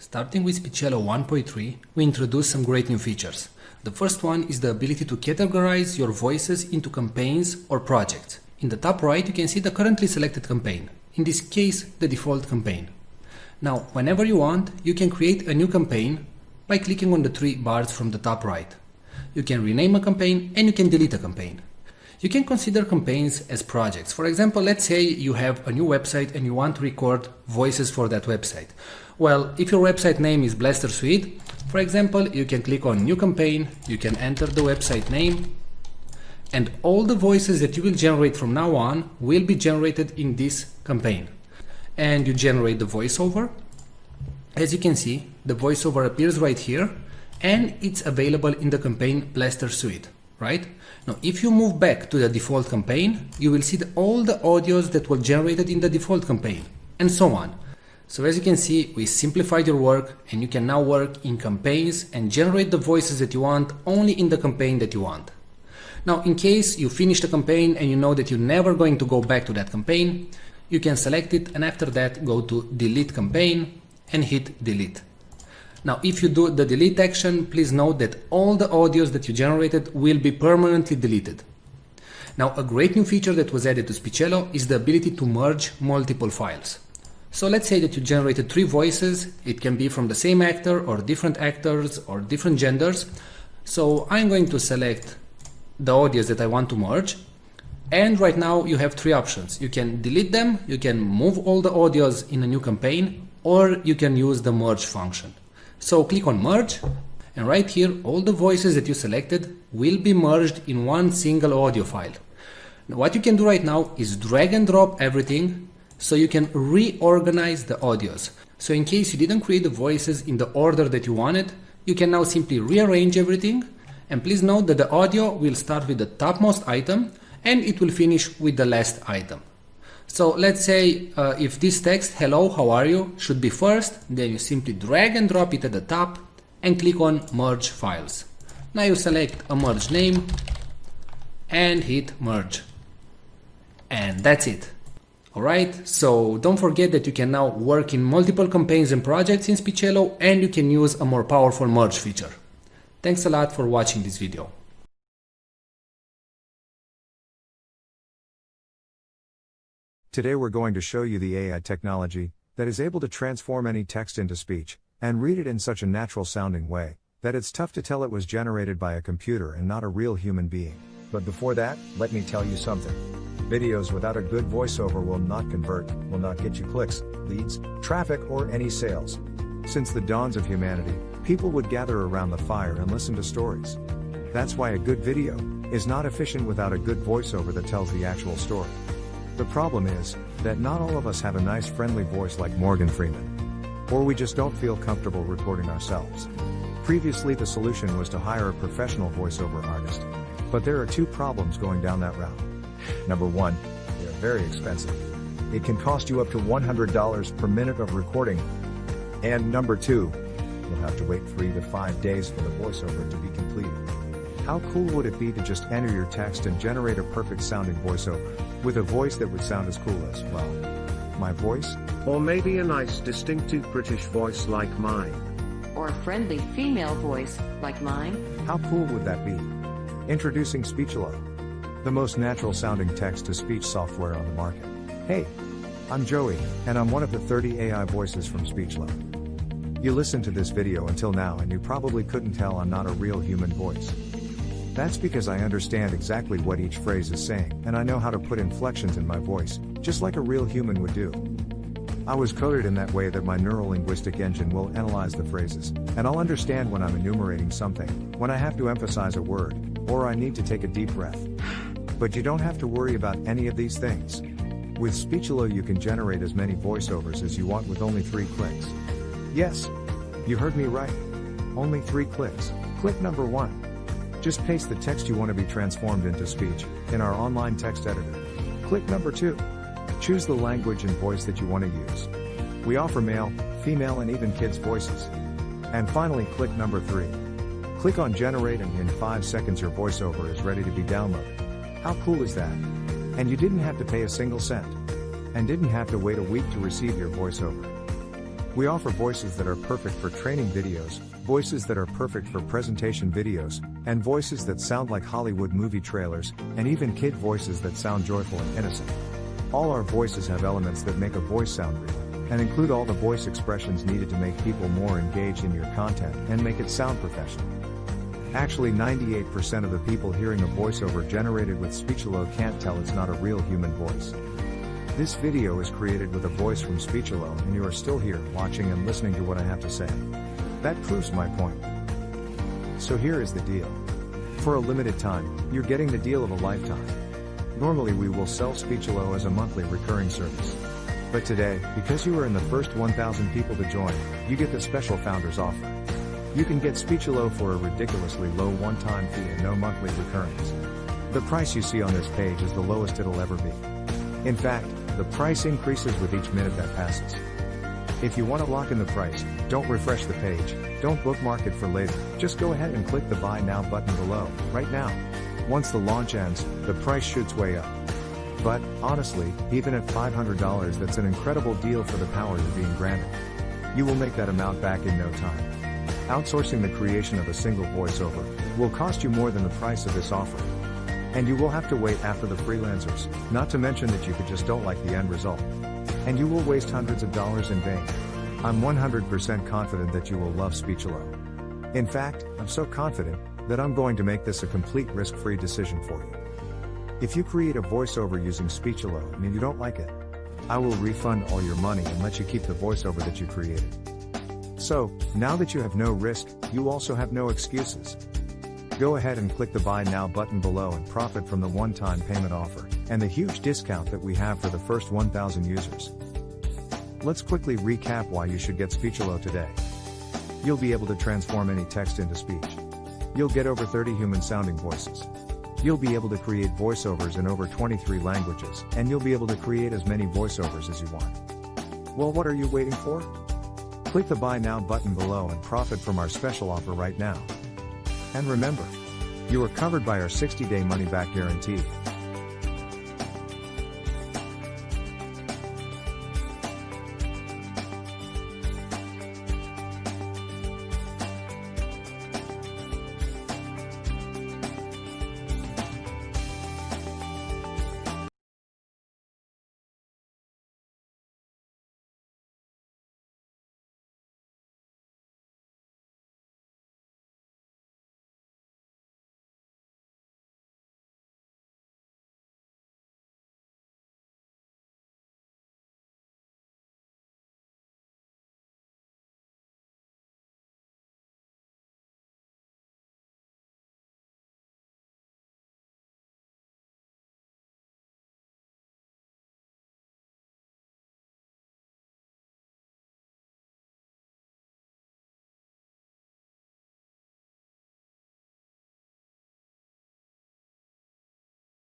Starting with Speechelo 1.3, we introduced some great new features. The first one is the ability to categorize your voices into campaigns or projects. In the top right, you can see the currently selected campaign. In this case, the default campaign. Now, whenever you want, you can create a new campaign by clicking on the three bars from the top right. You can rename a campaign and you can delete a campaign. You can consider campaigns as projects. For example, let's say you have a new website and you want to record voices for that website. Well, if your website name is Blaster Suite, for example, you can click on New Campaign, you can enter the website name, and all the voices that you will generate from now on will be generated in this campaign. And you generate the voiceover. As you can see, the voiceover appears right here, and it's available in the campaign Blaster Suite, right? Now, if you move back to the default campaign, you will see all the audios that were generated in the default campaign, and so on. So as you can see, we simplified your work, and you can now work in campaigns and generate the voices that you want only in the campaign that you want. Now, in case you finish the campaign and you know that you're never going to go back to that campaign, you can select it and after that go to Delete Campaign and hit Delete. Now, if you do the delete action, please note that all the audios that you generated will be permanently deleted. Now, a great new feature that was added to Speechelo is the ability to merge multiple files. So let's say that you generated 3 voices. It can be from the same actor or different actors or different genders. So I'm going to select the audios that I want to merge. And right now you have 3 options. You can delete them, you can move all the audios in a new campaign, or you can use the merge function. So click on merge, and right here all the voices that you selected will be merged in one single audio file. Now, what you can do right now is drag and drop everything so you can reorganize the audios. So in case you didn't create the voices in the order that you wanted, you can now simply rearrange everything. And please note that the audio will start with the topmost item and it will finish with the last item. So let's say if this text, hello, how are you, should be first, then you simply drag and drop it at the top and click on merge files. Now you select a merge name and hit merge. And that's it. Alright, so don't forget that you can now work in multiple campaigns and projects in Speechelo, and you can use a more powerful merge feature. Thanks a lot for watching this video. Today we're going to show you the AI technology that is able to transform any text into speech and read it in such a natural sounding way that it's tough to tell it was generated by a computer and not a real human being. But before that, let me tell you something. Videos without a good voiceover will not convert, will not get you clicks, leads, traffic, or any sales. Since the dawns of humanity, people would gather around the fire and listen to stories. That's why a good video is not efficient without a good voiceover that tells the actual story. The problem is that not all of us have a nice friendly voice like Morgan Freeman. Or we just don't feel comfortable recording ourselves. Previously the solution was to hire a professional voiceover artist. But there are 2 problems going down that route. Number 1, they are very expensive. It can cost you up to $100 per minute of recording. And number 2, you'll have to wait 3 to 5 days for the voiceover to be completed. How cool would it be to just enter your text and generate a perfect sounding voiceover, with a voice that would sound as cool as, well, my voice? Or maybe a nice distinctive British voice like mine. Or a friendly female voice like mine. How cool would that be? Introducing Speechelo, the most natural sounding text-to-speech software on the market. Hey, I'm Joey, and I'm one of the 30 AI voices from Speechelo. You listened to this video until now and you probably couldn't tell I'm not a real human voice. That's because I understand exactly what each phrase is saying, and I know how to put inflections in my voice, just like a real human would do. I was coded in that way that my neurolinguistic engine will analyze the phrases, and I'll understand when I'm enumerating something, when I have to emphasize a word, or I need to take a deep breath. But you don't have to worry about any of these things. With Speechelo you can generate as many voiceovers as you want with only 3 clicks. Yes, you heard me right. Only 3 clicks. Click number 1. Just paste the text you want to be transformed into speech in our online text editor. Click number 2. Choose the language and voice that you want to use. We offer male, female, and even kids' voices. And finally, click number 3. Click on generate and in 5 seconds your voiceover is ready to be downloaded. How cool is that? And you didn't have to pay a single cent. And didn't have to wait a week to receive your voiceover. We offer voices that are perfect for training videos, voices that are perfect for presentation videos, and voices that sound like Hollywood movie trailers, and even kid voices that sound joyful and innocent. All our voices have elements that make a voice sound real, and include all the voice expressions needed to make people more engaged in your content and make it sound professional. Actually, 98% of the people hearing a voiceover generated with Speechelo can't tell it's not a real human voice. This video is created with a voice from Speechelo, and you are still here watching and listening to what I have to say. That proves my point. So here is the deal. For a limited time, you're getting the deal of a lifetime. Normally we will sell Speechelo as a monthly recurring service. But today, because you are in the first 1,000 people to join, you get the special founders offer. You can get Speechelo for a ridiculously low one-time fee and no monthly recurrings. The price you see on this page is the lowest it'll ever be. In fact, the price increases with each minute that passes. If you want to lock in the price, don't refresh the page, don't bookmark it for later, just go ahead and click the Buy Now button below, right now. Once the launch ends, the price shoots way up. But, honestly, even at $500 that's an incredible deal for the power you're being granted. You will make that amount back in no time. Outsourcing the creation of a single voiceover will cost you more than the price of this offer. And you will have to wait after the freelancers, not to mention that you just don't like the end result. And you will waste hundreds of dollars in vain. I'm 100% confident that you will love Speechelo. In fact, I'm so confident that I'm going to make this a complete risk-free decision for you. If you create a voiceover using Speechelo and you don't like it, I will refund all your money and let you keep the voiceover that you created. So, now that you have no risk, you also have no excuses. Go ahead and click the Buy Now button below and profit from the one-time payment offer, and the huge discount that we have for the first 1,000 users. Let's quickly recap why you should get Speechelo today. You'll be able to transform any text into speech. You'll get over 30 human-sounding voices. You'll be able to create voiceovers in over 23 languages, and you'll be able to create as many voiceovers as you want. Well, what are you waiting for? Click the Buy Now button below and profit from our special offer right now. And remember, you are covered by our 60-day money-back guarantee.